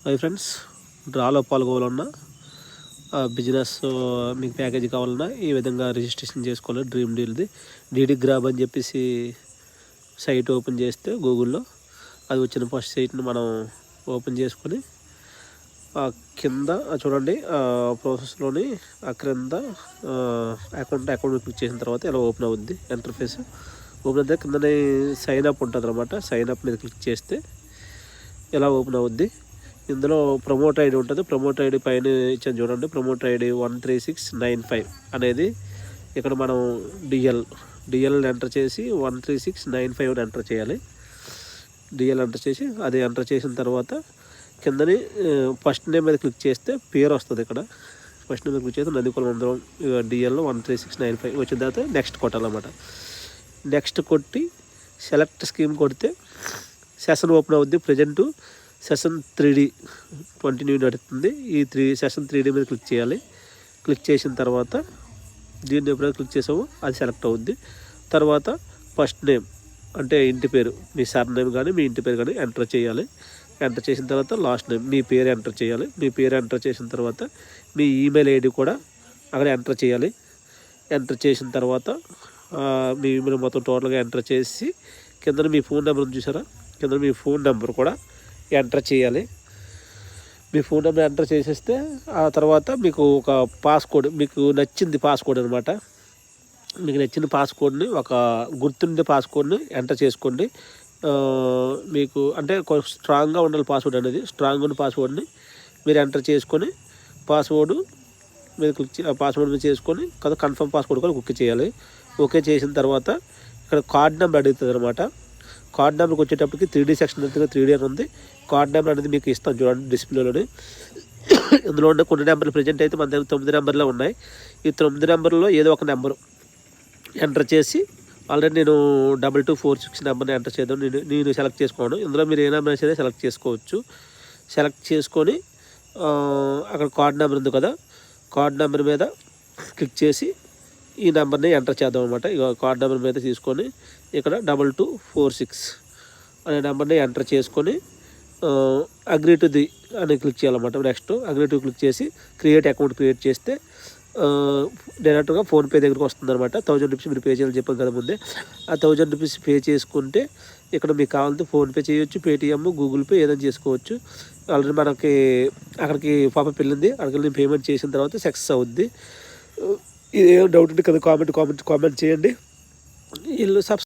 Hi friends, డ్రాలో పాల్గొవాలన్నా business మీకు package కావాలన్నా ఈ విధంగా రిజిస్ట్రేషన్ చేసుకోవాలి. డ్రీమ్ డీల్ది డీడీ గ్రాబ్ అని చెప్పేసి సైట్ ఓపెన్ చేస్తే గూగుల్లో అది వచ్చిన ఫస్ట్ సైట్ని మనం ఓపెన్ చేసుకొని కింద చూడండి ప్రాసెస్లోని క్రింద అకౌంట్ క్లిక్ చేసిన తర్వాత ఇలా ఓపెన్ అవుద్ది. ఇంటర్ఫేస్ ఓపెన్ అయితే కిందనే సైన్ అప్ ఉంటుంది అనమాట. సైన్ అప్ మీద క్లిక్ చేస్తే ఇలా ఓపెన్ అవుద్ది. ఇందులో ప్రమోట్ ఐడి ఉంటుంది. ప్రమోట్ ఐడి పైన ఇచ్చాను చూడండి. ప్రమోట్ ఐడి 13695 అనేది ఇక్కడ మనం డిఎల్ ఎంటర్ చేసి 13695 ఎంటర్ చేయాలి. డిఎల్ ఎంటర్ చేసి అది ఎంటర్ చేసిన తర్వాత కిందని ఫస్ట్ నేమ్ మీద క్లిక్ చేస్తే పేరు వస్తుంది. ఇక్కడ ఫస్ట్ నేమ్ మీద క్లిక్ చేస్తే నందికులం అందరం డిఎల్లో 13695 వచ్చిన తర్వాత నెక్స్ట్ కొట్టాలన్నమాట. నెక్స్ట్ కొట్టి సెలెక్ట్ స్కీమ్ కొడితే సెషన్ ఓపెన్ అవుద్ది. ప్రజెంటు సెషన్ 3D కంటిన్యూ నడుస్తుంది. ఈ సెషన్ 3D మీద క్లిక్ చేయాలి. క్లిక్ చేసిన తర్వాత దీన్ని ఎప్పుడైనా క్లిక్ చేసామో అది సెలెక్ట్ అవుద్ది. తర్వాత ఫస్ట్ నేమ్ అంటే ఇంటి పేరు, మీ సర్ నేమ్ కానీ మీ ఇంటి పేరు కానీ ఎంటర్ చేయాలి. ఎంటర్ చేసిన తర్వాత లాస్ట్ నేమ్, మీ పేరు ఎంటర్ చేయాలి. మీ పేరు ఎంటర్ చేసిన తర్వాత మీ ఈమెయిల్ ఐడి కూడా అక్కడ ఎంటర్ చేయాలి. ఎంటర్ చేసిన తర్వాత మీ ఈమెయిల్ మొత్తం టోటల్గా ఎంటర్ చేసి కింద మీ ఫోన్ నెంబర్ ఉంది చూసారా, కింద మీ ఫోన్ నెంబర్ కూడా ఎంటర్ చేయాలి. మీ ఫోన్ నెంబర్ ఎంటర్ చేసేస్తే ఆ తర్వాత మీకు ఒక పాస్కోడ్, మీకు నచ్చింది పాస్కోడ్ అనమాట. మీకు నచ్చిన పాస్కోడ్ని, ఒక గుర్తుండే పాస్కోడ్ని ఎంటర్ చేసుకోండి. మీకు అంటే కొంచెం స్ట్రాంగ్గా ఉండాలి పాస్వర్డ్ అనేది. స్ట్రాంగ్ ఉన్న పాస్వర్డ్ని మీరు ఎంటర్ చేసుకొని పాస్వర్డ్ మీద క్లిక్ పాస్వర్డ్ మీద చేసుకొని కదా కన్ఫర్మ్ పాస్వర్డ్ కూడా ఓకే చేయాలి. ఓకే చేసిన తర్వాత ఇక్కడ కార్డ్ నెంబర్ అడుగుతుంది అనమాట. కార్డ్ నెంబర్కి వచ్చేటప్పటికి 3D సెక్షన్ దగ్గర 3D అని ఉంది. కార్డ్ నెంబర్ అనేది మీకు ఇస్తాను చూడండి డిస్ప్లేలోని. ఇందులో ఉన్న కొన్ని నెంబర్లు ప్రజెంట్ అయితే మన దగ్గర 9 నెంబర్లో ఉన్నాయి. ఈ 9 నెంబర్లో ఏదో ఒక నెంబరు ఎంటర్ చేసి ఆల్రెడీ నేను 2246 నెంబర్ని ఎంటర్ చేద్దాం నేను సెలెక్ట్ చేసుకోను. ఇందులో మీరు ఏ నెంబర్ అయితే సెలెక్ట్ చేసుకోవచ్చు. సెలెక్ట్ చేసుకొని అక్కడ కార్డ్ నెంబర్ ఉంది కదా, కార్డ్ నెంబర్ మీద క్లిక్ చేసి ఈ నెంబర్ని ఎంటర్ చేద్దాం అనమాట. ఇక కార్డ్ నెంబర్ మీద తీసుకొని ఇక్కడ 2246 అనే నెంబర్ని ఎంటర్ చేసుకొని అగ్రీ టు ది అని క్లిక్ చేయాలన్నమాట. నెక్స్ట్ అగ్రీ టు క్లిక్ చేసి క్రియేట్ అకౌంట్ క్రియేట్ చేస్తే డైరెక్ట్గా ఫోన్పే దగ్గరికి వస్తుంది అనమాట. 1000 రూపీస్ మీరు పే చేయాలని చెప్పాను కదా ముందే. ఆ 1000 రూపీస్ పే చేసుకుంటే ఇక్కడ మీకు కావాలంటే ఫోన్పే చేయొచ్చు, పేటిఎం, గూగుల్ పే ఏదైనా చేసుకోవచ్చు. ఆల్రెడీ మనకి అక్కడికి పాప వెళ్ళింది. అక్కడికి పేమెంట్ చేసిన తర్వాత సక్సెస్ అవుద్ది. ఇదేం డౌట్ ఉంటే కదా కామెంట్ చేయండి. వీళ్ళు